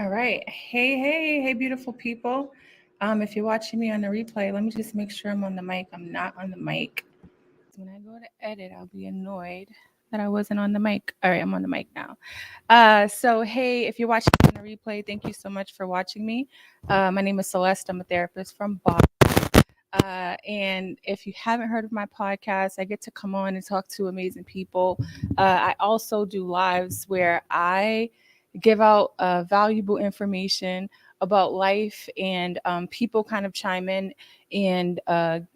All right. Hey, beautiful people. If you're watching me on the replay, let me just make sure I'm on the mic. I'm not on the mic. When I go to edit, I'll be annoyed that I wasn't on the mic. All right, I'm on the mic now. Hey, if you're watching me on the replay, thank you so much for watching me. My name is Celeste. I'm a therapist from Boston. And if you haven't heard of my podcast, I get to come on and talk to amazing people. I also do lives where I give out valuable information about life, and people kind of chime in and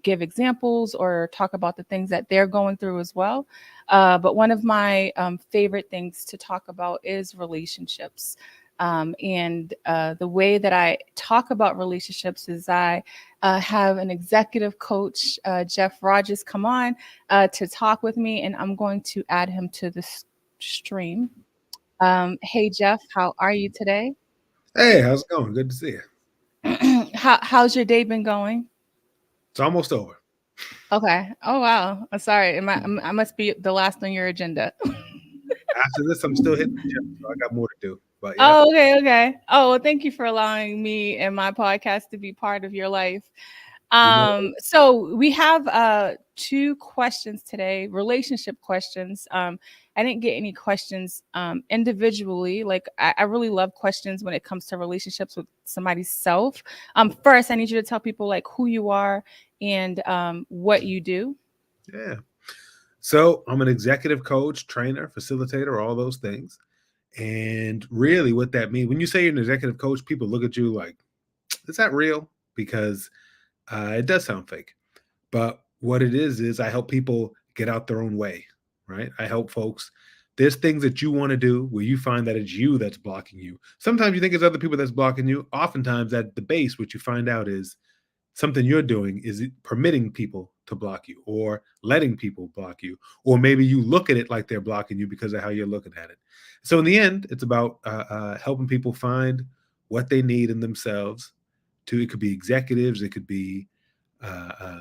give examples or talk about the things that they're going through as well. But one of my favorite things to talk about is relationships. And the way that I talk about relationships is I have an executive coach, Jeff Rogers, come on to talk with me, and I'm going to add him to the stream. Hey, Jeff, how are you today? Hey, how's it going? Good to see you. How's your day been going? It's almost over. Okay. Oh, wow. I'm sorry. I must be the last on your agenda. After this, I'm still hitting the gym, so I got more to do. But yeah, Oh, okay. Oh, well, thank you for allowing me and my podcast to be part of your life. you know, So we have two questions today, relationship questions. I didn't get any questions individually. Like I really love questions when it comes to relationships with somebody's self. First, I need you to tell people like who you are and what you do. yeah. So I'm an executive coach, trainer, facilitator, all those things. And really, what that means when you say you're an executive coach, people look at you like, "Is that real?" Because it does sound fake. But what it is I help people get out their own way, right? I help folks. There's things that you want to do where you find that it's you that's blocking you. Sometimes you think it's other people that's blocking you. Oftentimes, at the base, what you find out is something you're doing is permitting people to block you or letting people block you, or maybe you look at it like they're blocking you because of how you're looking at it. So in the end, it's about helping people find what they need in themselves. To it could be executives, it could be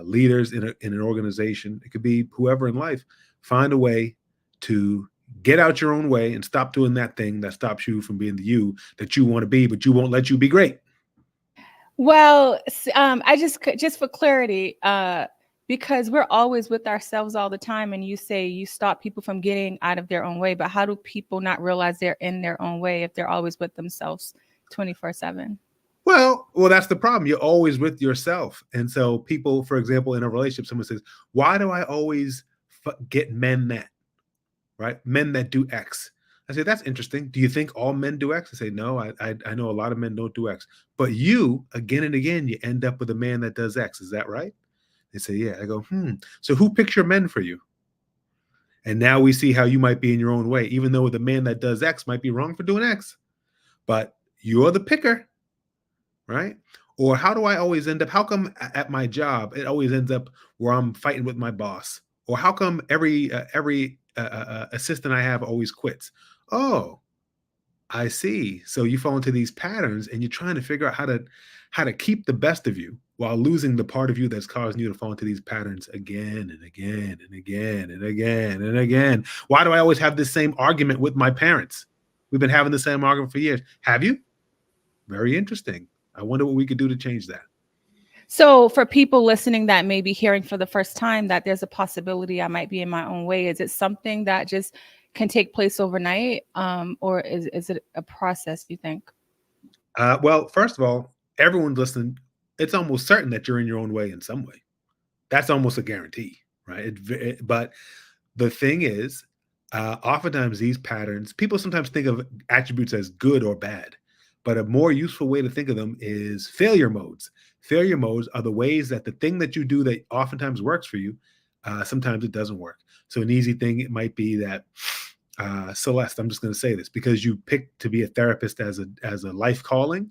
leaders in an organization, it could be whoever in life. Find a way to get out your own way and stop doing that thing that stops you from being the you that you want to be, but you won't let you be great. Well, I just for clarity, because we're always with ourselves all the time, and you say you stop people from getting out of their own way, but how do people not realize they're in their own way if they're always with themselves 24/7? Well, that's the problem. You're always with yourself. And so people, for example, in a relationship, someone says, why do I always get men that, right? Men that do X. I say, that's interesting. Do you think all men do X? I say, no, I know a lot of men don't do X. But you, again and again, you end up with a man that does X. Is that right? They say, yeah. I go, So who picks your men for you? And now we see how you might be in your own way, even though the man that does X might be wrong for doing X. But you're the picker, right? Or how do I always end up? How come at my job it always ends up where I'm fighting with my boss? Or how come every assistant I have always quits? Oh, I see. So you fall into these patterns, and you're trying to figure out how to keep the best of you while losing the part of you that's causing you to fall into these patterns again and again and again and again and again. Why do I always have this same argument with my parents? We've been having the same argument for years. Have you? Very interesting. I wonder what we could do to change that. So, for people listening that may be hearing for the first time that there's a possibility I might be in my own way, is it something that just can take place overnight, or is it a process? You think? Well, first of all, everyone listening, it's almost certain that you're in your own way in some way. That's almost a guarantee, right? But the thing is, oftentimes these patterns, people sometimes think of attributes as good or bad, but a more useful way to think of them is failure modes. Failure modes are the ways that the thing that you do that oftentimes works for you, sometimes it doesn't work. So an easy thing it might be that Celeste, I'm just going to say this because you picked to be a therapist as a life calling,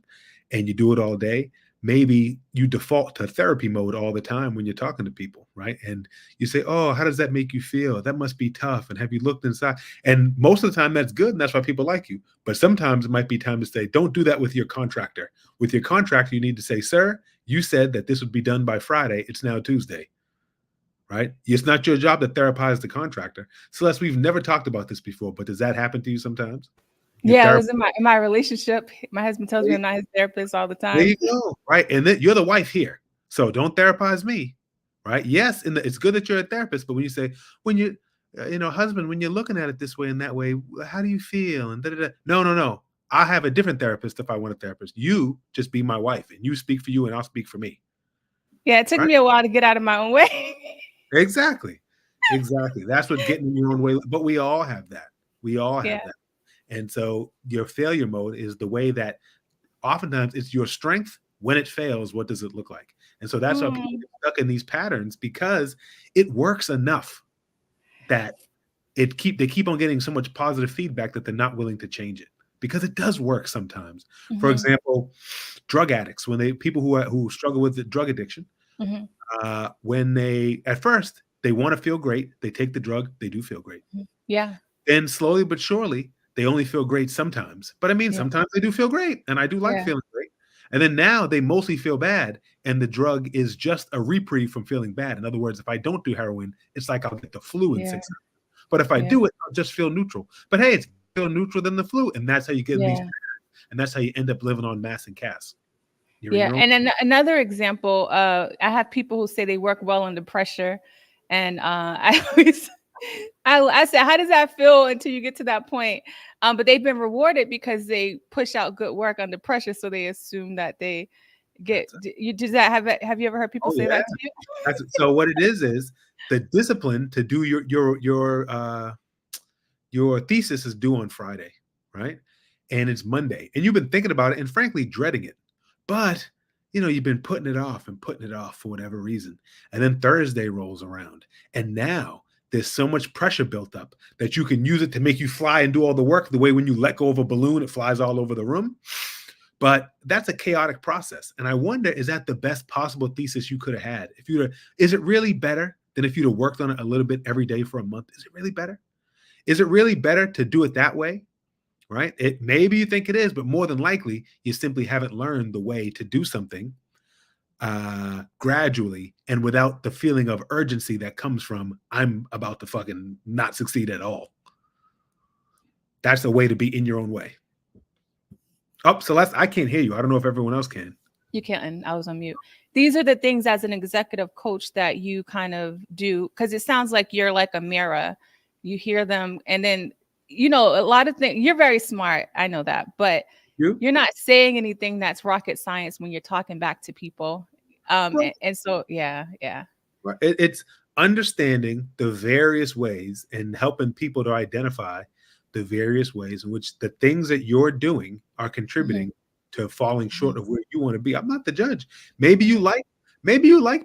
and you do it all day. Maybe you default to therapy mode all the time when you're talking to people, right? And you say, "Oh, how does that make you feel? That must be tough." And have you looked inside? And most of the time, that's good, and that's why people like you. But sometimes it might be time to say, "Don't do that with your contractor. With your contractor, you need to say, 'Sir, you said that this would be done by Friday. It's now Tuesday.'" Right? It's not your job to therapize the contractor. Celeste, we've never talked about this before, but does that happen to you sometimes? Your Yeah, it therapist. was in my relationship. My husband tells me I'm not his therapist all the There time. you go. Right. And then you're the wife here. So don't therapize me. Right. Yes. And it's good that you're a therapist. But when you say, when you, husband, when you're looking at it this way and that way, how do you feel? And da-da-da. No, no, no. I have a different therapist if I want a therapist. You just be my wife and you speak for you and I'll speak for me. Yeah, it took Right. me a while to get out of my own way. Exactly. Exactly. That's what getting in your own way. But we all have that. We all Yeah. have that. And so your failure mode is the way that oftentimes it's your strength. When it fails, what does it look like? And so that's how people Mm, get stuck in these patterns, because it works enough that they keep on getting so much positive feedback that they're not willing to change it, because it does work sometimes. For mhm, example, drug addicts, people who struggle with the drug addiction, mhm, when they at first they want to feel great, they take the drug, they do feel great. mhm. Yeah, Then slowly but surely, they only feel great sometimes. But I mean, yeah, sometimes they do feel great, and I do like yeah, feeling great. And then now they mostly feel bad, and the drug is just a reprieve from feeling bad. In other words, if I don't do heroin, it's like I'll get the flu in yeah, 6 hours. But if I yeah, do it, I'll just feel neutral. But hey, it's feel neutral than the flu, and that's how you get in these, yeah. and that's how you end up living on mass and cas. You're in Yeah, your own. and then another example, I have people who say they work well under pressure, and I always, I said, how does that feel until you get to that point? But they've been rewarded because they push out good work under pressure, so they assume that they get. That's it. You does that have you ever heard people Oh say yeah. that to you? That's it. So what it is the discipline to do your thesis is due on Friday, right? And it's Monday, and you've been thinking about it and frankly dreading it. But you've been putting it off and putting it off for whatever reason. And then Thursday rolls around, and now there's so much pressure built up that you can use it to make you fly and do all the work, the way when you let go of a balloon, it flies all over the room. But that's a chaotic process. And I wonder, is that the best possible thesis you could have had? Is it really better than if you'd have worked on it a little bit every day for a month? Is it really better? Is it really better to do it that way? Right? Maybe you think it is, but more than likely, you simply haven't learned the way to do something gradually and without the feeling of urgency that comes from I'm about to fucking not succeed at all. That's the way to be in your own way. Oh, Celeste, I can't hear you. I don't know if everyone else can. You can't. I was on mute. These are the things as an executive coach that you kind of do, because it sounds like you're like a mirror. You hear them, and then a lot of things. You're very smart. I know that, but You? you're not saying anything that's rocket science when you're talking back to people. Well, And so yeah, yeah, right. It's understanding the various ways and helping people to identify the various ways in which the things that you're doing are mhm, contributing to falling mhm, short of where you want to be. I'm not the judge. Maybe you like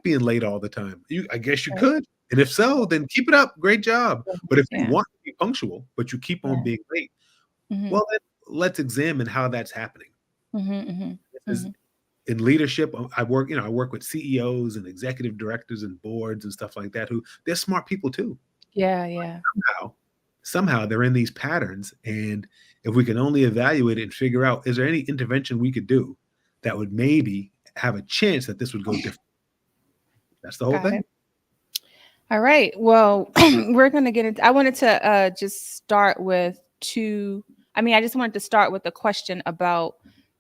being late all the time. I guess you right, could. And if so, then keep it up. Great job. But if you yeah, want to be punctual, but you keep on yeah, being late, mhm, well, then let's examine how that's happening. mhm, mhm, This is mhm. in leadership. I work with CEOs and executive directors and boards and stuff like that, who they're smart people too. Yeah, yeah, Somehow they're in these patterns. And if we can only evaluate it and figure out, is there any intervention we could do that would maybe have a chance that this would go different? That's the whole got thing. it. All right. Well, we're going to get into, I wanted to just start with I just wanted to start with a question about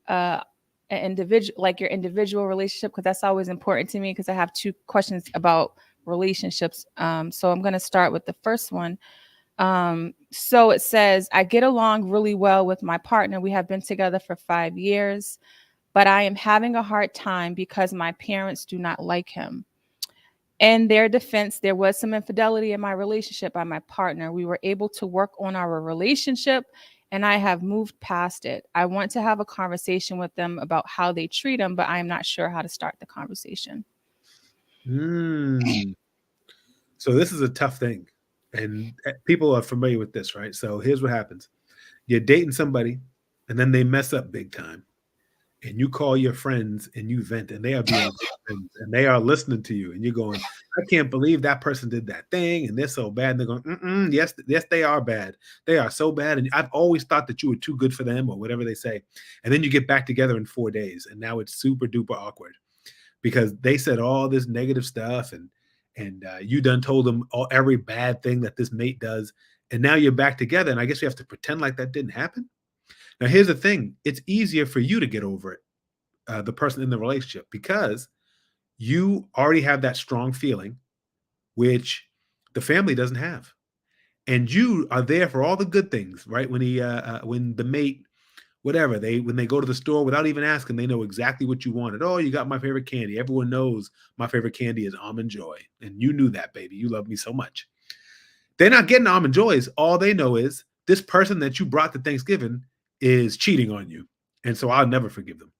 an individual, like your individual relationship, because that's always important to me, because I have two questions about relationships. So I'm going to start with the first one. So it says, I get along really well with my partner. We have been together for 5 years, but I am having a hard time because my parents do not like him. In their defense, there was some infidelity in my relationship by my partner. We were able to work on our relationship, and I have moved past it. I want to have a conversation with them about how they treat him, but I am not sure how to start the conversation. Mm. So this is a tough thing. And people are familiar with this, right? So here's what happens. You're dating somebody, and then they mess up big time. And you call your friends and you vent, and they are being good friends, and they are listening to you, and you're going, I can't believe that person did that thing, and they're so bad. And they're going, yes, yes, they are bad. They are so bad, and I've always thought that you were too good for them, or whatever they say. And then you get back together in 4 days, and now it's super duper awkward because they said all this negative stuff, and you done told them every bad thing that this mate does, and now you're back together, and I guess you have to pretend like that didn't happen. Now, here's the thing. It's easier for you to get over it, the person in the relationship, because you already have that strong feeling, which the family doesn't have. And you are there for all the good things, right? When the mate, whatever, when they go to the store without even asking, they know exactly what you wanted. Oh, you got my favorite candy. Everyone knows my favorite candy is Almond Joy. And you knew that, baby. You love me so much. They're not getting Almond Joys. All they know is this person that you brought to Thanksgiving is cheating on you. And so I'll never forgive them.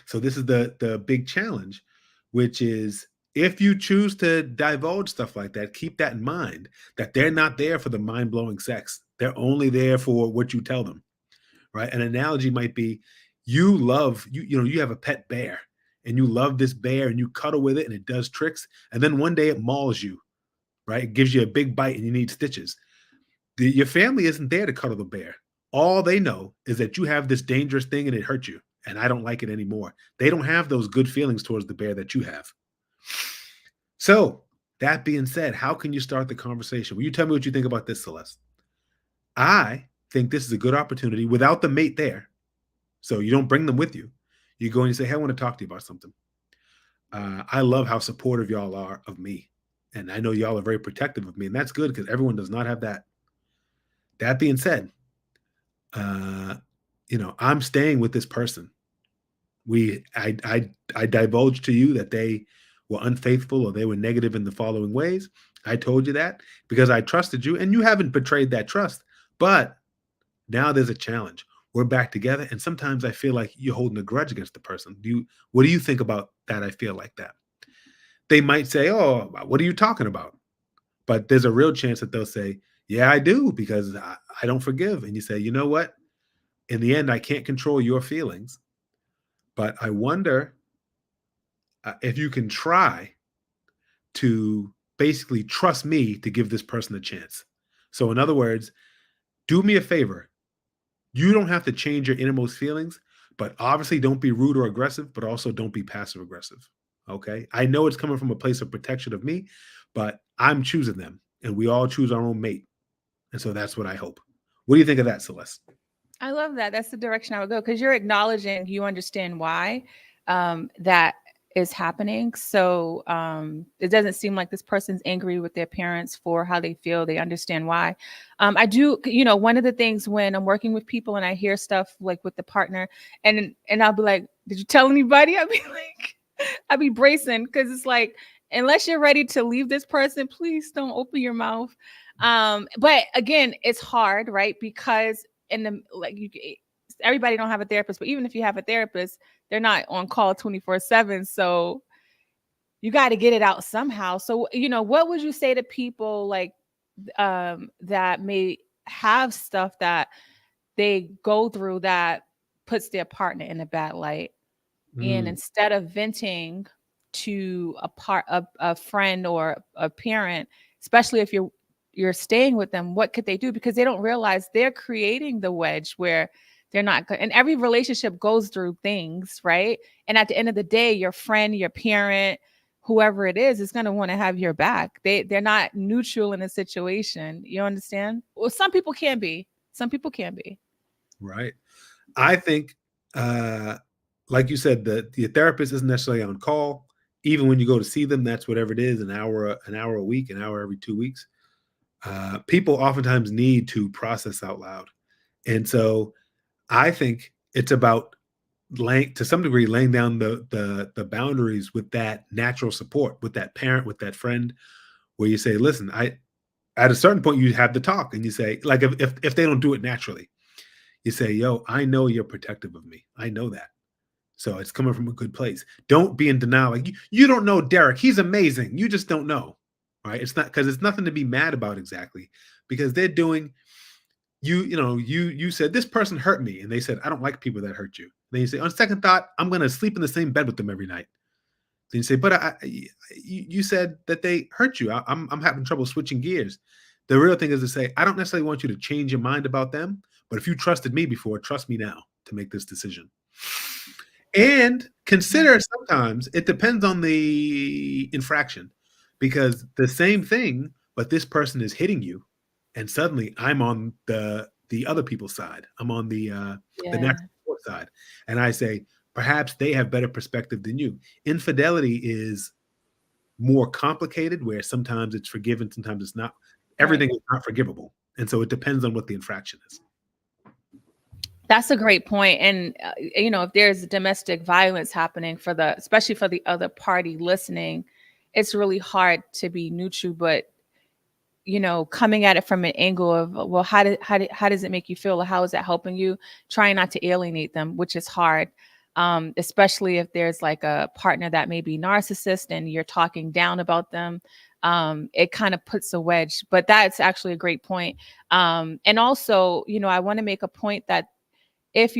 So this is the big challenge, which is, if you choose to divulge stuff like that, keep that in mind, that they're not there for the mind-blowing sex. They're only there for what you tell them, right? An analogy might be, you have a pet bear and you love this bear and you cuddle with it and it does tricks. And then one day it mauls you, right? It gives you a big bite and you need stitches. Your family isn't there to cuddle the bear. All they know is that you have this dangerous thing and it hurt you, and I don't like it anymore. They don't have those good feelings towards the bear that you have. So that being said, how can you start the conversation? Will you tell me what you think about this, Celeste? I think this is a good opportunity without the mate there. So you don't bring them with you. You go and you say, hey, I want to talk to you about something. I love how supportive y'all are of me. And I know y'all are very protective of me. And that's good, because everyone does not have that. That being said, I'm staying with this person. I divulged to you that they were unfaithful or they were negative in the following ways. I told you that because I trusted you, and you haven't betrayed that trust. But now there's a challenge. We're back together, and sometimes I feel like you're holding a grudge against the person. What do you think about that? I feel like that. They might say, oh, what are you talking about? But there's a real chance that they'll say, yeah, I do, because I don't forgive. And you say, you know what? In the end, I can't control your feelings, but I wonder if you can try to basically trust me to give this person a chance. So in other words, do me a favor. You don't have to change your innermost feelings, but obviously don't be rude or aggressive, but also don't be passive aggressive. Okay. I know it's coming from a place of protection of me, but I'm choosing them, and we all choose our own mate. And so that's what I hope. What do you think of that, Celeste? I love that. That's the direction I would go, because you're acknowledging you understand why that is happening. So it doesn't seem like this person's angry with their parents for how they feel. They understand why. I do, one of the things when I'm working with people and I hear stuff like with the partner, and I'll be like, did you tell anybody? I'll be bracing, because it's like, unless you're ready to leave this person, please don't open your mouth. But again, it's hard, right? Because everybody don't have a therapist, but even if you have a therapist, they're not on call 24/7. So you got to get it out somehow. So, what would you say to people like that may have stuff that they go through that puts their partner in a bad light? And instead of venting to a friend or a parent, especially if you're staying with them, what could they do? Because they don't realize they're creating the wedge where they're not good. And every relationship goes through things, right? And at the end of the day, your friend, your parent, whoever it is going to want to have your back. They're not neutral in a situation. You understand? Well, some people can be. Right. I think, like you said, the therapist isn't necessarily on call. Even when you go to see them, that's whatever it is, an hour a week, an hour every 2 weeks. People oftentimes need to process out loud. And so I think it's about to some degree laying down the boundaries with that natural support, with that parent, with that friend, where you say, listen, at a certain point you have the talk, and you say, like, if they don't do it naturally, you say, yo, I know you're protective of me. I know that. So it's coming from a good place. Don't be in denial. Like, you don't know Derek. He's amazing. You just don't know. Right? It's not, because it's nothing to be mad about exactly, because they're doing, you said this person hurt me, and they said, I don't like people that hurt you. Then you say, on second thought, I'm going to sleep in the same bed with them every night. Then you say, but you said that they hurt you. I'm having trouble switching gears. The real thing is to say, I don't necessarily want you to change your mind about them, but if you trusted me before, trust me now to make this decision. And consider, sometimes it depends on the infraction, because the same thing, but this person is hitting you, and suddenly I'm on the the other people's side. I'm on the Yeah. natural support side, and I say perhaps they have better perspective than you. Infidelity is more complicated, where sometimes it's forgiven, sometimes it's not. Everything is not forgivable, and so it depends on what the infraction is. That's a great point. And, if there's domestic violence happening especially for the other party listening, it's really hard to be neutral, but, coming at it from an angle of, well, how does it make you feel? Or how is that helping you? Trying not to alienate them, which is hard. Especially if there's like a partner that may be narcissist and you're talking down about them. It kind of puts a wedge, but that's actually a great point. And also, I want to make a point that if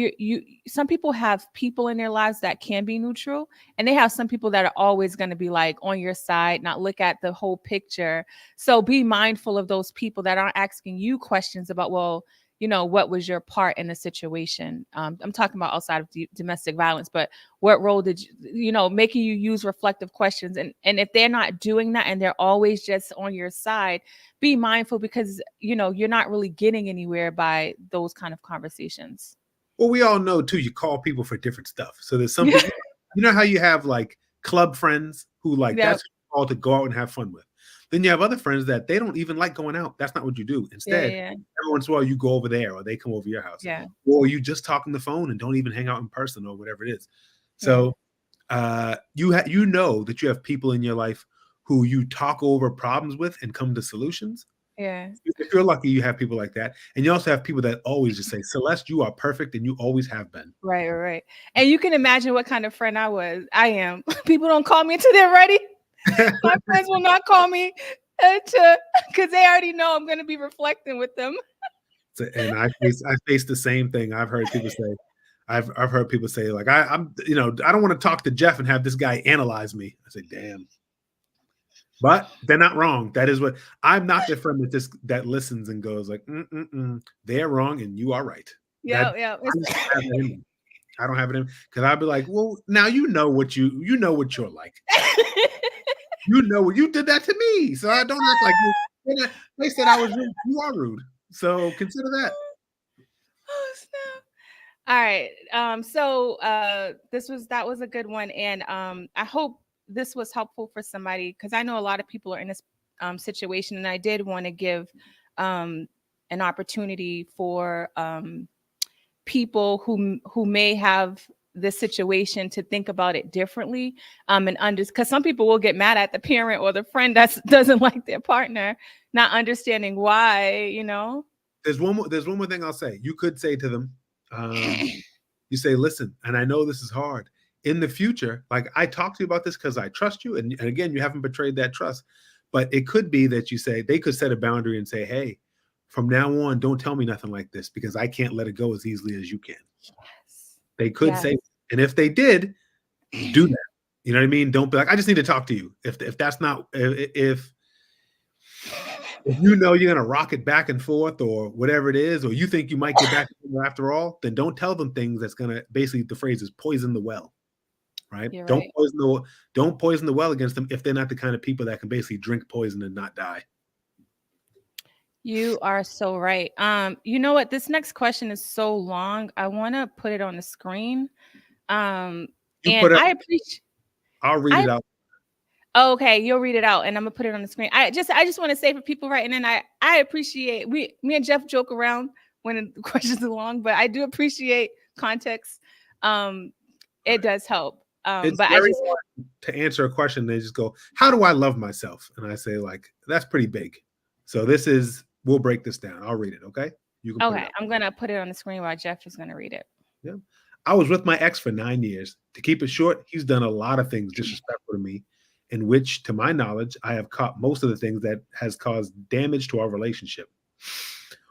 some people have people in their lives that can be neutral, and they have some people that are always going to be like on your side, not look at the whole picture. So be mindful of those people that aren't asking you questions about, well, what was your part in the situation? I'm talking about outside of domestic violence, but what role did making you use reflective questions. And if they're not doing that and they're always just on your side, be mindful, because, you're not really getting anywhere by those kind of conversations. Well, we all know too, you call people for different stuff. So there's some people, how you have like club friends who that's all to go out and have fun with. Then you have other friends that they don't even like going out. That's not what you do. Instead, every once in a while you go over there, or they come over your house. Yeah. Or you just talk on the phone and don't even hang out in person, or whatever it is. So you know that you have people in your life who you talk over problems with and come to solutions. Yeah. If you're lucky, you have people like that. And you also have people that always just say, Celeste, you are perfect, and you always have been. Right. And you can imagine what kind of friend I am. People don't call me until they're ready. My friends will not call me because they already know I'm going to be reflecting with them. And I face the same thing. I've heard people say, I've heard people say, like, I'm I don't want to talk to Jeff and have this guy analyze me. I say, damn. But they're not wrong. That is what I'm not the friend that listens and goes like, they're wrong and you are right. Yeah. I don't have it in, because I'd be like, well, now you know what you're like. You did that to me, so I don't act like you. They said I was rude. You are rude, so consider that. Oh snap! All right. So that was a good one, and I hope this was helpful for somebody, because I know a lot of people are in this situation, and I did want to give an opportunity for people who may have this situation to think about it differently, and because some people will get mad at the parent or the friend that doesn't like their partner, not understanding why. There's one more thing I'll say. You could say to them, you say, listen, and I know this is hard. In the future, like, I talk to you about this because I trust you. And again, you haven't betrayed that trust. But it could be that they could set a boundary and say, hey, from now on, don't tell me nothing like this, because I can't let it go as easily as you can. Yes. They could say, and if they did, do that. You know what I mean? Don't be like, I just need to talk to you. If that's not, if you're going to rock it back and forth or whatever it is, or you think you might get back after all, then don't tell them things that's going to, basically the phrase is poison the well. Right? Don't poison the well against them if they're not the kind of people that can basically drink poison and not die. You are so right. You know what? This next question is so long. I want to put it on the screen. And I appreciate. I'll read it out. Okay, you'll read it out, and I'm gonna put it on the screen. I just want to say, for people writing in, I appreciate, me and Jeff joke around when the questions are long, but I do appreciate context. It does help. It's but very hard to answer a question. They just go, how do I love myself? And I say, like, that's pretty big. So we'll break this down. I'll read it. Okay. You can. Okay. I'm going to put it on the screen while Jeff is going to read it. Yeah. I was with my ex for 9 years. To keep it short, he's done a lot of things disrespectful to me, in which, to my knowledge, I have caught most of the things that has caused damage to our relationship.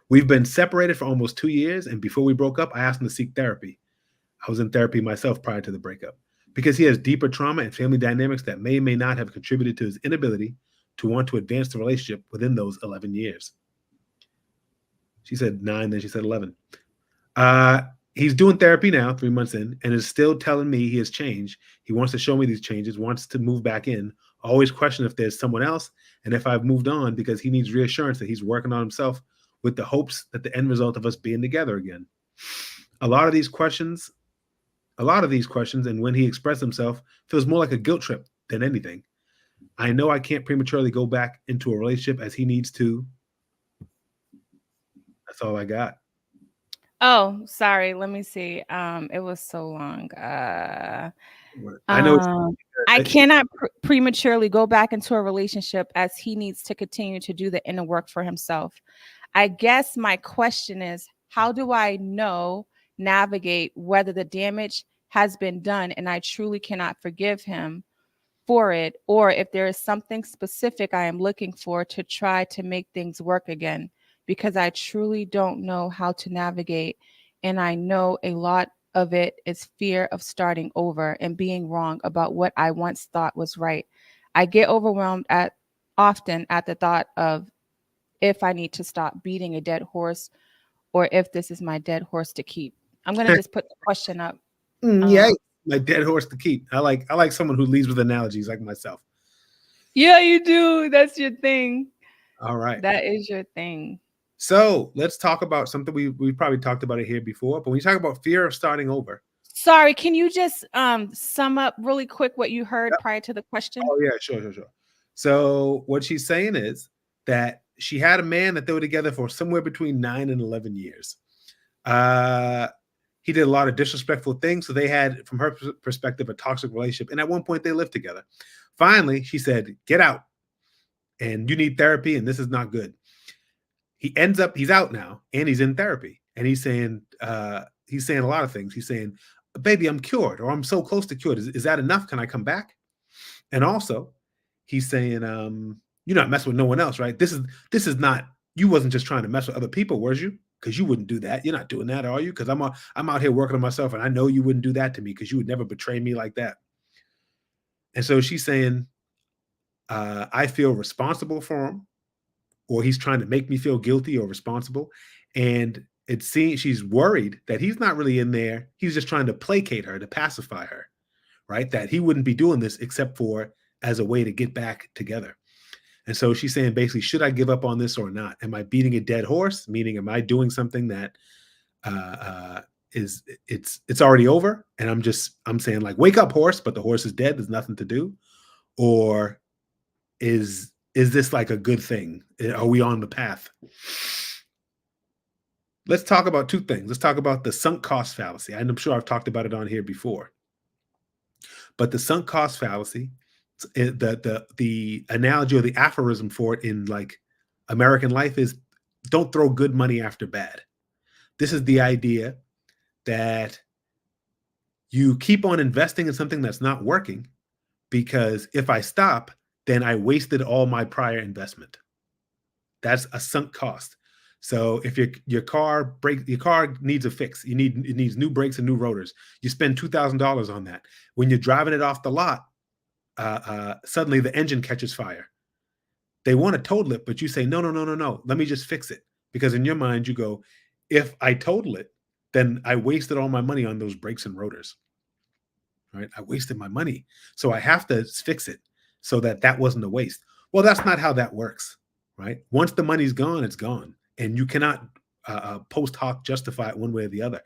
We've been separated for almost 2 years. And before we broke up, I asked him to seek therapy. I was in therapy myself prior to the breakup, because he has deeper trauma and family dynamics that may not have contributed to his inability to want to advance the relationship within those 11 years. She said 9, then she said 11. He's doing therapy now, 3 months in, and is still telling me he has changed. He wants to show me these changes, wants to move back in, always question if there's someone else and if I've moved on, because he needs reassurance that he's working on himself with the hopes that the end result of us being together again. A lot of these questions, and when he expressed himself, feels more like a guilt trip than anything. I know I can't prematurely go back into a relationship as he needs to. That's all I got. Oh, sorry. Let me see. It was so long. I know I cannot prematurely go back into a relationship as he needs to continue to do the inner work for himself. I guess my question is, how do I navigate whether the damage has been done and I truly cannot forgive him for it, or if there is something specific I am looking for to try to make things work again, because I truly don't know how to navigate. And I know a lot of it is fear of starting over and being wrong about what I once thought was right. I get overwhelmed often at the thought of if I need to stop beating a dead horse or if this is my dead horse to keep. I'm going to just put the question up. Yeah, my dead horse to keep. I like someone who leads with analogies like myself. Yeah, you do. That's your thing. All right. That is your thing. So let's talk about something we probably talked about it here before, but when you talk about fear of starting over. Sorry, can you just sum up really quick what you heard prior to the question? Oh yeah, sure. So what she's saying is that she had a man that they were together for somewhere between 9 and 11 years. He did a lot of disrespectful things. So they had, from her perspective, a toxic relationship. And at one point they lived together. Finally, she said, get out and you need therapy. And this is not good. He's out now and he's in therapy. And he's saying a lot of things. He's saying, baby, I'm cured, or I'm so close to cured. Is that enough? Can I come back? And also he's saying, you're not messing with no one else, right? This is not, you wasn't just trying to mess with other people, was you? Because you wouldn't do that. You're not doing that, are you? Because I'm out here working on myself, and I know you wouldn't do that to me because you would never betray me like that. And so she's saying, I feel responsible for him, or he's trying to make me feel guilty or responsible. And she's worried that he's not really in there. He's just trying to placate her, to pacify her, right? That he wouldn't be doing this except for as a way to get back together. And so she's saying, basically, should I give up on this or not? Am I beating a dead horse? Meaning, am I doing something that it's already over? And I'm saying, like, wake up, horse, but the horse is dead. There's nothing to do. Or is this like a good thing? Are we on the path? Let's talk about two things. Let's talk about the sunk cost fallacy. I'm sure I've talked about it on here before. But the sunk cost fallacy, the analogy or the aphorism for it in like American life is, don't throw good money after bad. This is the idea that you keep on investing in something that's not working, because if I stop, then I wasted all my prior investment. That's a sunk cost. So if your car needs a fix, it needs new brakes and new rotors. You spend $2,000 on that. When you're driving it off the lot, suddenly the engine catches fire. They want to total it, but you say, no. Let me just fix it. Because in your mind, you go, if I total it, then I wasted all my money on those brakes and rotors. Right? I wasted my money. So I have to fix it so that wasn't a waste. Well, that's not how that works. Right? Once the money's gone, it's gone. And you cannot post hoc justify it one way or the other.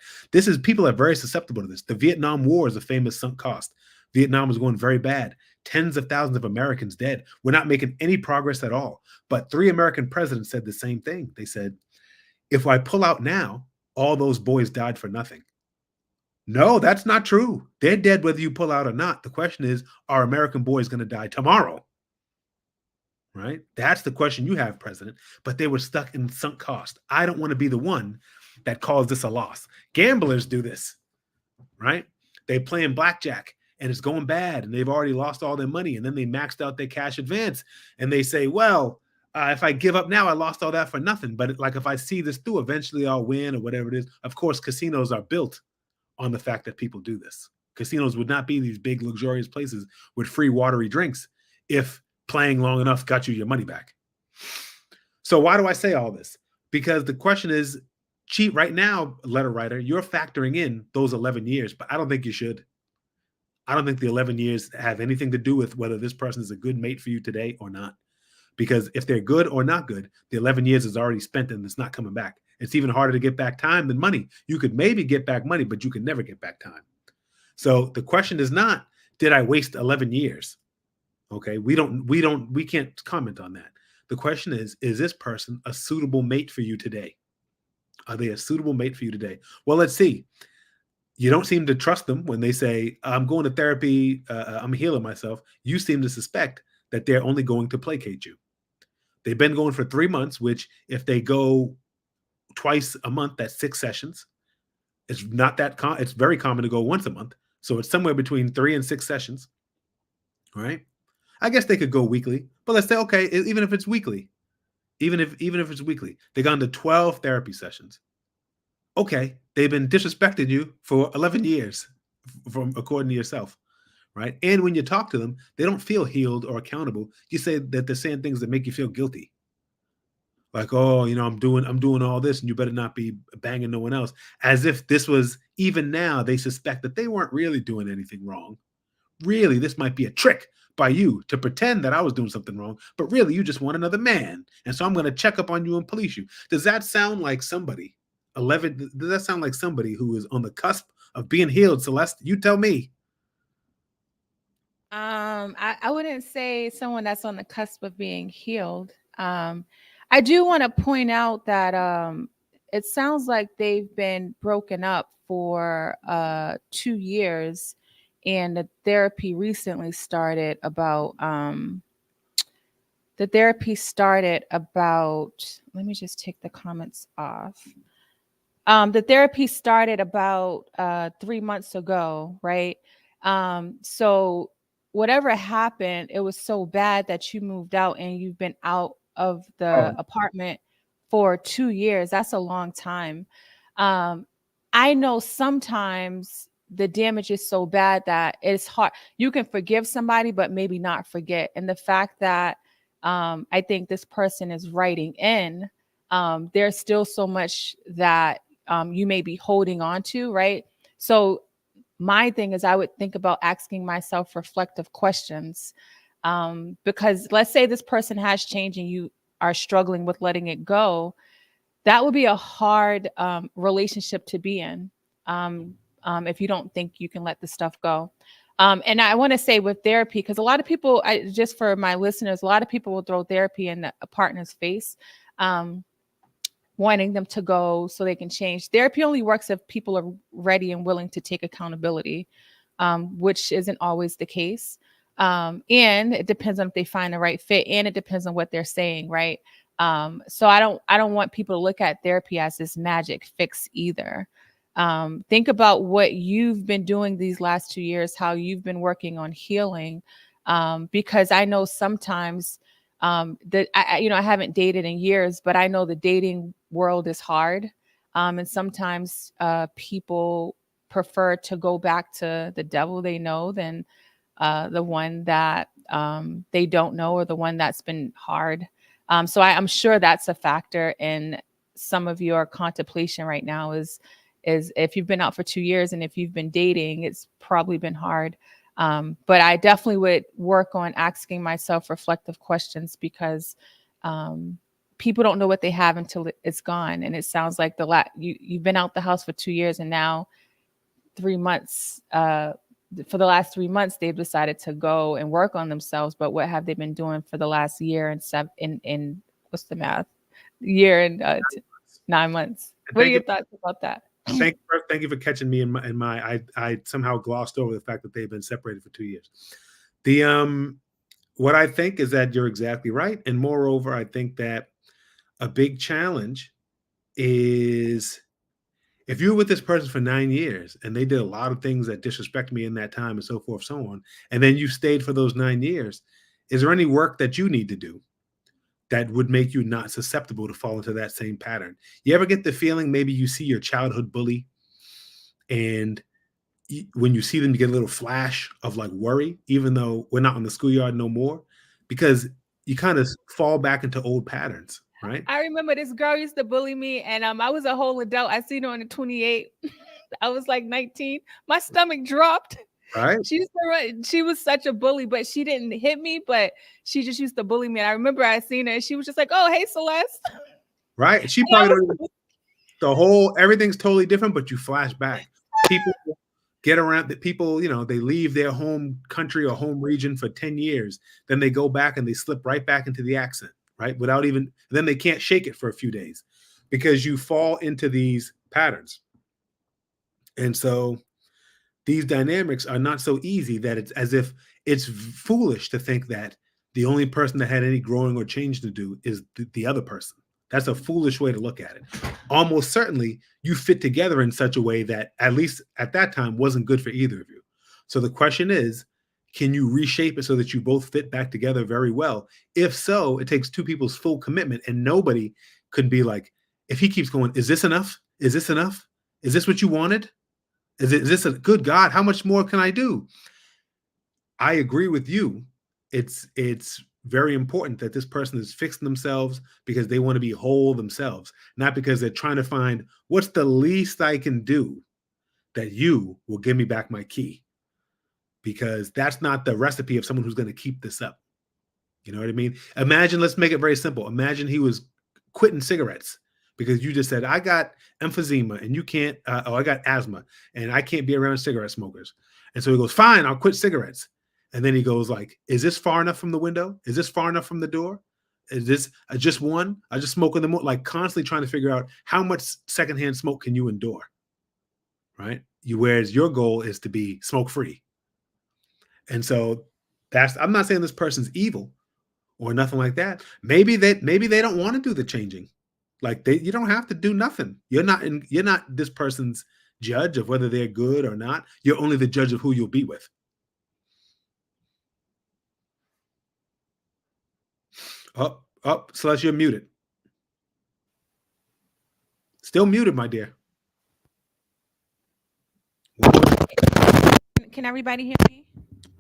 People are very susceptible to this. The Vietnam War is a famous sunk cost. Vietnam was going very bad. Tens of thousands of Americans dead. We're not making any progress at all. But 3 American presidents said the same thing. They said, if I pull out now, all those boys died for nothing. No, that's not true. They're dead whether you pull out or not. The question is, are American boys going to die tomorrow? Right? That's the question you have, President. But they were stuck in sunk cost. I don't want to be the one that calls this a loss. Gamblers do this, right? They play in blackjack and it's going bad and they've already lost all their money, and then they maxed out their cash advance and they say, well, if I give up now, I lost all that for nothing. But if I see this through, eventually I'll win, or whatever it is. Of course, casinos are built on the fact that people do this. Casinos would not be these big luxurious places with free watery drinks if playing long enough got you your money back. So why do I say all this? Because the question is, cheat right now, letter writer, you're factoring in those 11 years, but I don't think you should. I don't think the 11 years have anything to do with whether this person is a good mate for you today or not. because if they're good or not good, the 11 years is already spent and it's not coming back. It's even harder to get back time than money. You could maybe get back money, but you can never get back time. So the question is not, did I waste 11 years? Okay, we can't comment on that. The question is this person a suitable mate for you today? Are they a suitable mate for you today? Well, let's see. You don't seem to trust them when they say, I'm going to therapy, I'm healing myself. You seem to suspect that they're only going to placate you. They've been going for 3 months, which if they go twice a month, that's 6 sessions. It's not that it's very common to go once a month. So it's somewhere between 3 and 6 sessions, right? I guess they could go weekly, but let's say, okay, even if it's weekly, even if it's weekly, they've gone to 12 therapy sessions. Okay, they've been disrespecting you for 11 years, from according to yourself, right? And when you talk to them, they don't feel healed or accountable. You say that they're saying things that make you feel guilty. Like, oh, I'm doing all this and you better not be banging no one else. As if this was, even now, they suspect that they weren't really doing anything wrong. Really, this might be a trick by you to pretend that I was doing something wrong, but really you just want another man. And so I'm going to check up on you and police you. Does that sound like somebody, 11, does that sound like somebody who is on the cusp of being healed, Celeste? You tell me. I wouldn't say someone that's on the cusp of being healed. I do want to point out that it sounds like they've been broken up for 2 years, and the therapy recently started about let me just take the comments off. The therapy started about 3 months ago, right? So whatever happened, it was so bad that you moved out and you've been out of the apartment for 2 years. That's a long time. I know sometimes the damage is so bad that it's hard. You can forgive somebody, but maybe not forget. And the fact that I think this person is writing in, there's still so much that you may be holding on to, right? So my thing is I would think about asking myself reflective questions, because let's say this person has changed and you are struggling with letting it go. That would be a hard relationship to be in if you don't think you can let the stuff go. And I want to say with therapy, because a lot of people, just for my listeners, a lot of people will throw therapy in a partner's face, wanting them to go so they can change. Therapy only works if people are ready and willing to take accountability, which isn't always the case. And it depends on if they find the right fit, and it depends on what they're saying, right? So I don't want people to look at therapy as this magic fix either. Think about what you've been doing these last 2 years, how you've been working on healing, because I know sometimes that I haven't dated in years, but I know the dating world is hard, and sometimes people prefer to go back to the devil they know than the one that they don't know, or the one that's been hard. So I'm sure that's a factor in some of your contemplation right now, is if you've been out for 2 years and if you've been dating, it's probably been hard. But I definitely would work on asking myself reflective questions, because people don't know what they have until it's gone. And it sounds like you've been out the house for 2 years, and now 3 months, for the last 3 months, they've decided to go and work on themselves. But what have they been doing for the last year and what's the math? Year and 9 months. What are your thoughts about that? Thank you for catching me in my I somehow glossed over the fact that they've been separated for 2 years. What I think is that you're exactly right. And moreover, I think that a big challenge is, if you were with this person for 9 years and they did a lot of things that disrespect me in that time and so forth, so on, and then you stayed for those 9 years, is there any work that you need to do that would make you not susceptible to fall into that same pattern? You ever get the feeling maybe you see your childhood bully, and when you see them, you get a little flash of like worry, even though we're not on the schoolyard no more, because you kind of fall back into old patterns, right? I remember this girl used to bully me, and I was a whole adult. I seen her on the 28. I was like 19. My stomach dropped. Right. She was such a bully, but she didn't hit me, but she just used to bully me. And I remember I seen her and she was just like, "Oh, hey, Celeste." Right. She And I probably was, don't, everything's totally different, but you flash back. People get around that people, they leave their home country or home region for 10 years. Then they go back and they slip right back into the accent, right? Without even, then they can't shake it for a few days because you fall into these patterns. And so these dynamics are not so easy that it's as if it's foolish to think that the only person that had any growing or change to do is the other person. That's a foolish way to look at it. Almost certainly you fit together in such a way that, at least at that time, wasn't good for either of you. So the question is, can you reshape it so that you both fit back together very well? If so, it takes two people's full commitment, and nobody could be like, if he keeps going, is this enough? Is this enough? Is this what you wanted? Is this a good God? How much more can I do? I agree with you. It's very important that this person is fixing themselves because they want to be whole themselves, not because they're trying to find what's the least I can do that you will give me back my key. Because that's not the recipe of someone who's going to keep this up. You know what I mean? Imagine, let's make it very simple. Imagine he was quitting cigarettes because you just said, I got emphysema and you can't, I got asthma and I can't be around cigarette smokers. And so he goes, fine, I'll quit cigarettes. And then he goes like, is this far enough from the window? Is this far enough from the door? Is this just one? I just smoke in the morning, like constantly trying to figure out how much secondhand smoke can you endure, right? Whereas your goal is to be smoke free. And so I'm not saying this person's evil or nothing like that. Maybe they don't want to do the changing. Like you don't have to do nothing. You're not this person's judge of whether they're good or not. You're only the judge of who you'll be with. Celeste, you're muted. Still muted, my dear. can everybody hear me?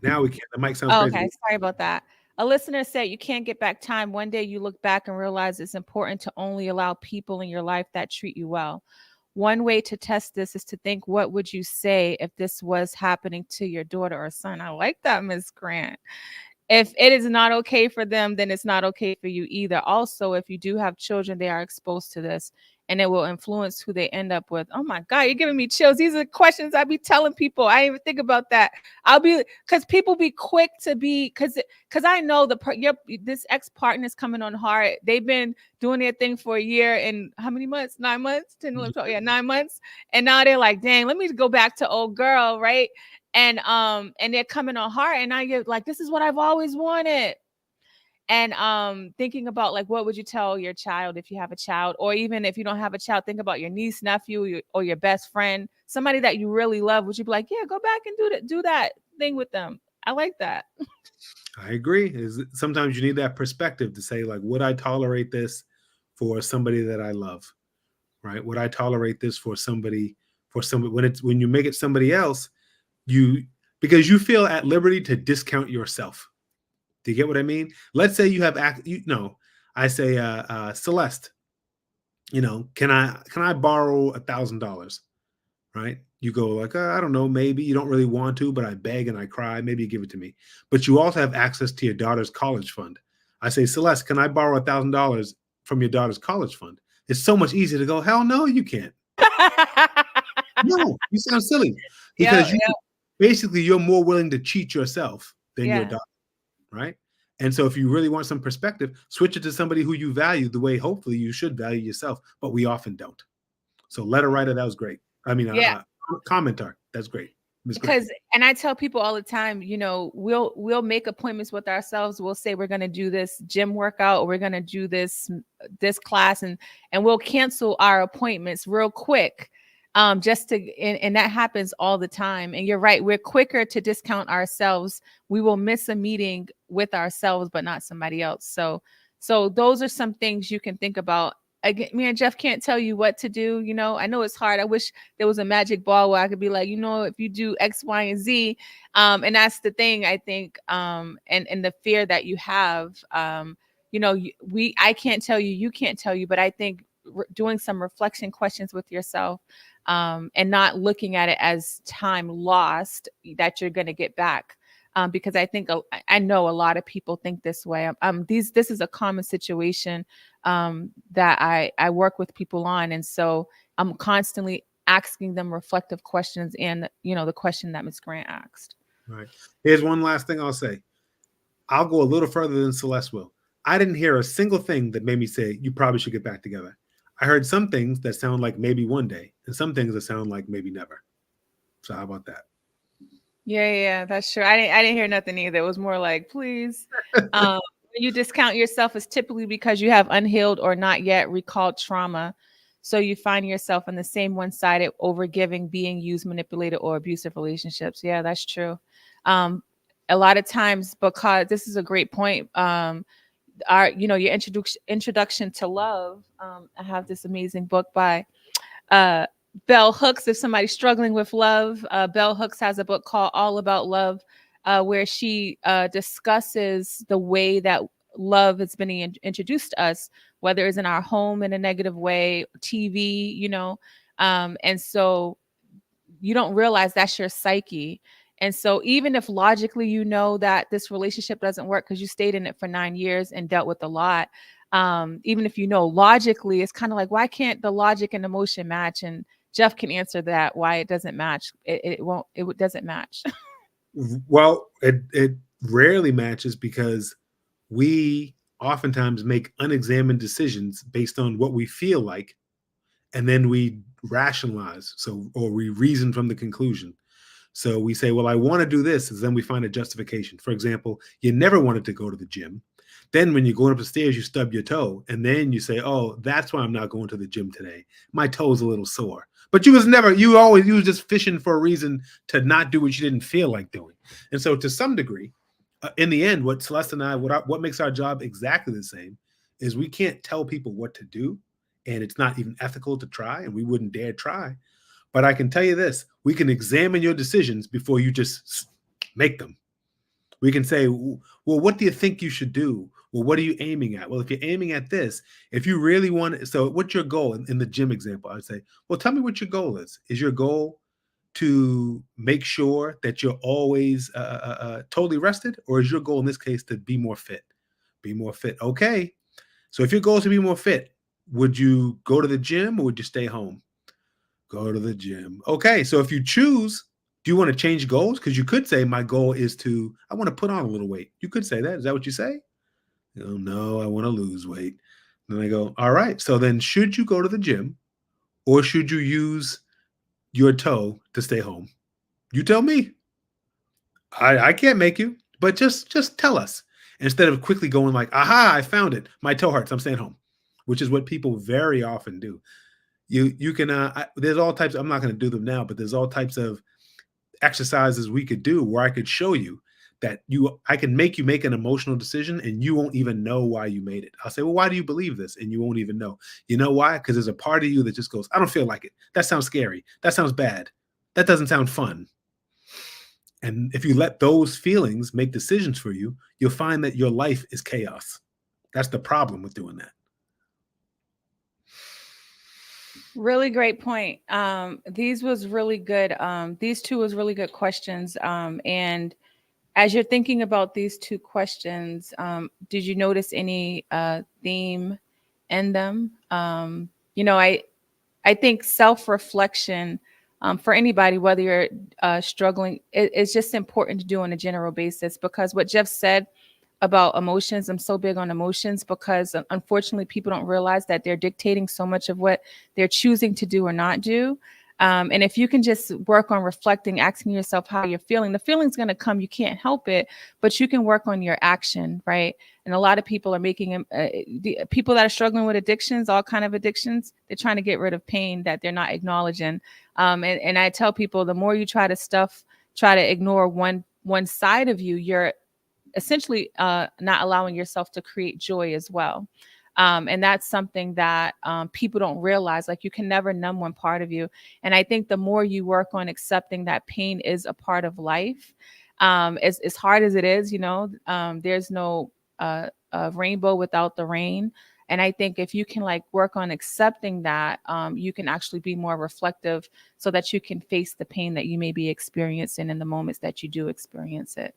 Now we can. The mic sounds crazy. Okay, sorry about that. A listener said you can't get back time. One day you look back and realize it's important to only allow people in your life that treat you well. One way to test this is to think, what would you say if this was happening to your daughter or son? I like that, Ms. Grant. If it is not okay for them, then it's not okay for you either. Also, if you do have children, they are exposed to this and it will influence who they end up with. Oh my God, you're giving me chills. These are questions I be telling people. I didn't even think about that. Because people be quick to be, because I know this ex-partner is coming on hard. They've been doing their thing for a year and how many months? 9 months? 10, 11, 12, yeah, 9 months. And now they're like, dang, let me go back to old girl, right? And they're coming on hard. And I get like, this is what I've always wanted. And thinking about like, what would you tell your child if you have a child, or even if you don't have a child, think about your niece, nephew, or your best friend, somebody that you really love. Would you be like, yeah, go back and do that thing with them? I like that. I agree. Sometimes you need that perspective to say like, would I tolerate this for somebody that I love? Right? Would I tolerate this for somebody when you make it somebody else, because you feel at liberty to discount yourself. Do you get what I mean? Let's say you have I say, Celeste, can I borrow $1,000? Right? You go like, I don't know, maybe you don't really want to, but I beg and I cry. Maybe you give it to me. But you also have access to your daughter's college fund. I say, Celeste, can I borrow $1,000 from your daughter's college fund? It's so much easier to go, hell no, you can't. No, you sound silly. Because basically you're more willing to cheat yourself than your daughter, right? And so if you really want some perspective, switch it to somebody who you value the way hopefully you should value yourself, but we often don't. So letter writer, that was great. I mean, commenter, that's great. Because, and I tell people all the time, we'll make appointments with ourselves. We'll say we're going to do this gym workout, or we're going to do this class, and we'll cancel our appointments real quick. And that happens all the time. And you're right. We're quicker to discount ourselves. We will miss a meeting with ourselves, but not somebody else. So those are some things you can think about. Again, me and Jeff can't tell you what to do. I know it's hard. I wish there was a magic ball where I could be like, if you do X, Y, and Z. And that's the thing, I think, and the fear that you have, I can't tell you, you can't tell you, but I think doing some reflection questions with yourself, and not looking at it as time lost that you're going to get back. Because I think I know a lot of people think this way. This is a common situation that I work with people on, and so I'm constantly asking them reflective questions, and the question that Ms. Grant asked. Right. Here's one last thing I'll say. I'll go a little further than Celeste will. I didn't hear a single thing that made me say you probably should get back together. I heard some things that sound like maybe one day, and some things that sound like maybe never. So how about that? Yeah, that's true. I didn't hear nothing either. It was more like, please. When you discount yourself, is typically because you have unhealed or not yet recalled trauma. So you find yourself in the same one-sided, overgiving, being used, manipulated, or abusive relationships. Yeah, that's true. A lot of times, because this is a great point. Your introduction to love. I have this amazing book by Bell Hooks. If somebody's struggling with love, Bell Hooks has a book called All About Love, where she discusses the way that love has been introduced to us, whether it's in our home in a negative way, TV, and so you don't realize that's your psyche. And so even if logically you know that this relationship doesn't work because you stayed in it for 9 years and dealt with a lot, even if you know logically, it's kind of like, why can't the logic and emotion match? And Jeff can answer that, why it doesn't match. It doesn't match. Well, it rarely matches because we oftentimes make unexamined decisions based on what we feel like, and then we rationalize, or we reason from the conclusion. So we say, well, I want to do this, and then we find a justification. For example, you never wanted to go to the gym. Then when you're going up the stairs, you stub your toe, and then you say, oh, that's why I'm not going to the gym today. My toe's a little sore. But you was just fishing for a reason to not do what you didn't feel like doing. And so to some degree, in the end, what Celeste and I, what makes our job exactly the same is we can't tell people what to do, and it's not even ethical to try, and we wouldn't dare try. But I can tell you this, we can examine your decisions before you just make them. We can say, well, what do you think you should do? Well, what are you aiming at? Well, if you're aiming at this, if you really want, so what's your goal? In the gym example, I would say, well, tell me what your goal is. Is your goal to make sure that you're always totally rested? Or is your goal in this case to be more fit? Be more fit. Okay. So if your goal is to be more fit, would you go to the gym or would you stay home? Go to the gym. Okay, so if you choose, do you want to change goals? Because you could say, my goal is I want to put on a little weight. You could say that. Is that what you say? No, I want to lose weight. Then I go, all right, so then should you go to the gym or should you use your toe to stay home? You tell me. I can't make you, but just tell us. Instead of quickly going like, aha, I found it. My toe hurts. I'm staying home, which is what people very often do. You can there's all types. I'm not going to do them now, but there's all types of exercises we could do where I could show you that I can make you make an emotional decision and you won't even know why you made it. I'll say, well, why do you believe this? And you won't even know. You know why? Because there's a part of you that just goes, I don't feel like it. That sounds scary. That sounds bad. That doesn't sound fun. And if you let those feelings make decisions for you, you'll find that your life is chaos. That's the problem with doing that. Really great point. These was really good. These two was really good questions. And as you're thinking about these two questions, did you notice any theme in them? I think self-reflection for anybody, whether you're struggling, it's just important to do on a general basis, because what Jeff said about emotions, I'm so big on emotions because unfortunately people don't realize that they're dictating so much of what they're choosing to do or not do. And if you can just work on reflecting, asking yourself how you're feeling, the feeling's going to come, you can't help it, but you can work on your action, right? And a lot of people are making people that are struggling with addictions, all kind of addictions, they're trying to get rid of pain that they're not acknowledging. And I tell people, the more you try to ignore one side of you, you're essentially not allowing yourself to create joy as well. And that's something that people don't realize. Like, you can never numb one part of you. And I think the more you work on accepting that pain is a part of life, as hard as it is, there's no rainbow without the rain. And I think if you can like work on accepting that, you can actually be more reflective so that you can face the pain that you may be experiencing in the moments that you do experience it.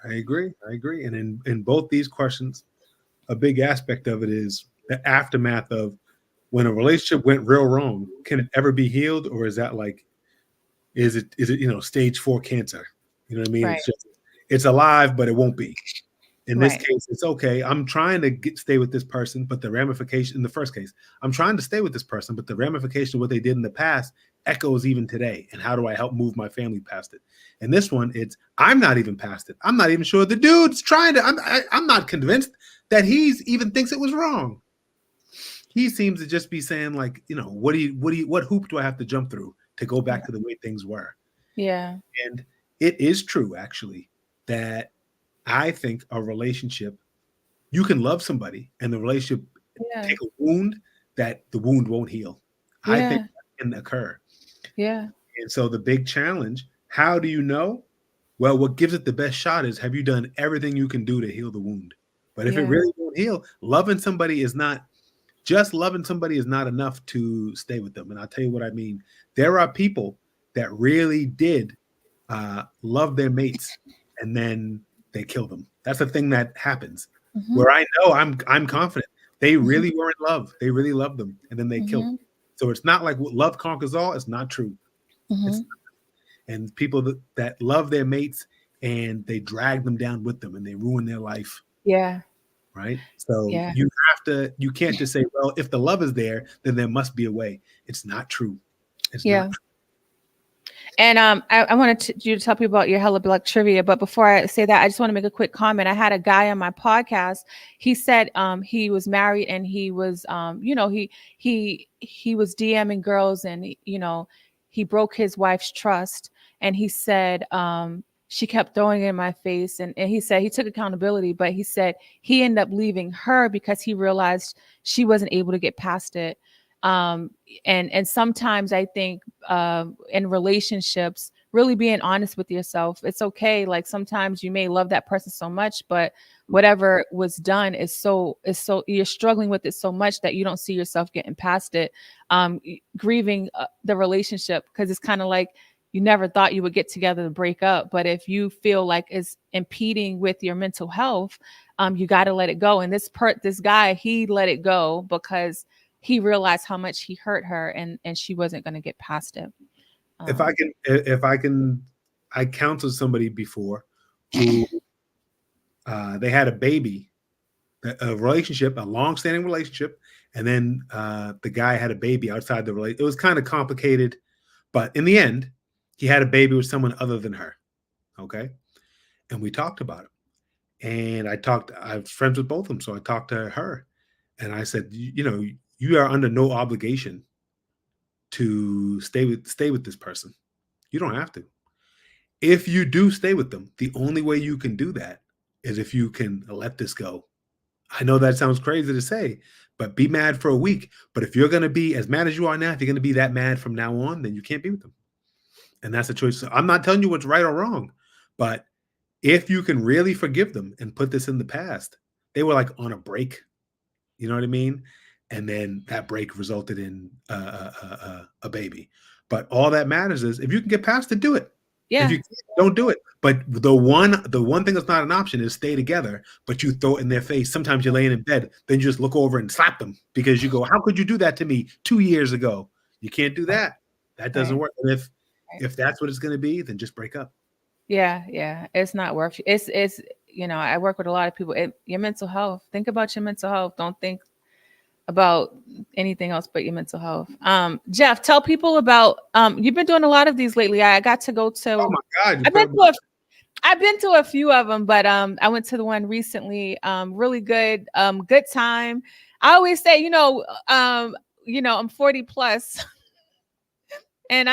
I agree. I agree. And in both these questions, a big aspect of it is the aftermath of when a relationship went real wrong. Can it ever be healed, or is that like, is it stage 4 cancer? You know what I mean? Right. It's alive, but it won't be. In this Right. case, it's okay. I'm trying to stay with this person, but the ramification in the first case, I'm trying to stay with this person, but the ramification of what they did in the past echoes even today. And how do I help move my family past it? And this one, it's I'm not even past it. I'm not even sure the dude's trying to. I'm not convinced that he's even thinks it was wrong. He seems to just be saying like, what hoop do I have to jump through to go back to the way things were? Yeah. And it is true, actually, that I think a relationship, you can love somebody and the relationship Yeah. take a wound that the wound won't heal. I think that can occur. Yeah. And so the big challenge, how do you know? Well, what gives it the best shot is, have you done everything you can do to heal the wound? But if it really won't heal, loving somebody is not enough to stay with them. And I'll tell you what I mean. There are people that really did love their mates and then they kill them. That's the thing that happens. Mm-hmm. Where I know I'm confident they really were in love. They really loved them, and then they killed them. So it's not like love conquers all. It's not true. It's, and people that love their mates and they drag them down with them and they ruin their life. Yeah. Right. So you can't just say, well, if the love is there, then there must be a way. It's not true. It's not true. And I wanted you to tell people about your Hella Black trivia. But before I say that, I just want to make a quick comment. I had a guy on my podcast. He said he was married and he was, he was DMing girls and, he broke his wife's trust. And he said she kept throwing it in my face. And he said he took accountability, but he said he ended up leaving her because he realized she wasn't able to get past it. And sometimes I think in relationships, really being honest with yourself, it's okay. Like sometimes you may love that person so much, but whatever was done is so you're struggling with it so much that you don't see yourself getting past it, grieving the relationship, because it's kind of like you never thought you would get together to break up. But if you feel like it's impeding with your mental health, you got to let it go. And this guy, he let it go because he realized how much he hurt her and she wasn't going to get past it. I counseled somebody before who they had a baby, a relationship, a long-standing relationship. And then the guy had a baby outside the relationship. It was kind of complicated, but in the end, he had a baby with someone other than her. Okay. And we talked about it. And I was friends with both of them. So I talked to her and I said, you are under no obligation to stay with this person. You don't have to. If you do stay with them, the only way you can do that is if you can let this go. I know that sounds crazy to say, but be mad for a week. But if you're going to be as mad as you are now, if you're going to be that mad from now on, then you can't be with them. And that's a choice. So I'm not telling you what's right or wrong, but if you can really forgive them and put this in the past, they were like on a break. You know what I mean? And then that break resulted in a baby. But all that matters is if you can get past it, do it. Yeah. If you can't, don't do it. But the one thing that's not an option is stay together, but you throw it in their face. Sometimes you're laying in bed, then you just look over and slap them because you go, how could you do that to me 2 years ago? You can't do that. That doesn't work. And if that's what it's going to be, then just break up. Yeah. Yeah. It's not worth it. It's, I work with a lot of people. Your mental health, think about your mental health. Don't think about anything else but your mental health. Jeff, tell people about, you've been doing a lot of these lately. I got to go to, oh my God, I've been to a few of them, but I went to the one recently. Really good, good time. I always say, I'm 40 plus. And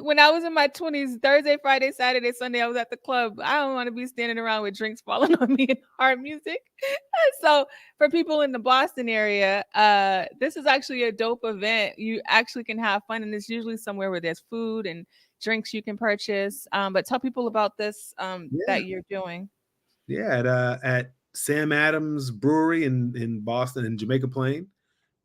when I was in my 20s, Thursday, Friday, Saturday, Sunday, I was at the club. I don't want to be standing around with drinks falling on me and hard music. So for people in the Boston area, this is actually a dope event. You actually can have fun, and it's usually somewhere where there's food and drinks you can purchase. But tell people about this that you're doing. Yeah, Sam Adams Brewery in Boston, in Jamaica Plain,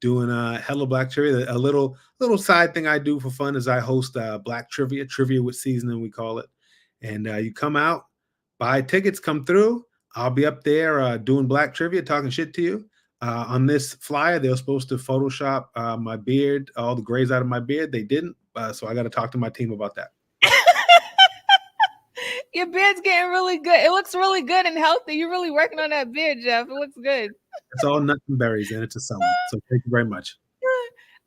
doing Hello Black Trivia. A little side thing I do for fun is I host Black Trivia with Seasoning, we call it. And you come out, buy tickets, come through. I'll be up there doing Black Trivia, talking shit to you. On this flyer, they were supposed to Photoshop my beard, all the grays out of my beard. They didn't, so I got to talk to my team about that. Your beard's getting really good. It looks really good and healthy. You're really working on that beard, Jeff. It looks good. It's all nuts and berries, and it's a summer. So thank you very much.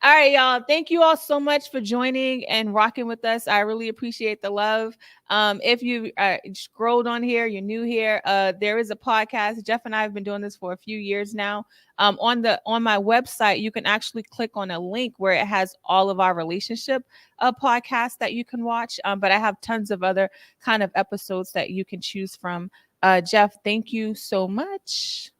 All right, y'all. Thank you all so much for joining and rocking with us. I really appreciate the love. If you scrolled on here, you're new here. There is a podcast. Jeff and I have been doing this for a few years now. On my website, you can actually click on a link where it has all of our relationship podcasts that you can watch. But I have tons of other kind of episodes that you can choose from. Jeff, thank you so much.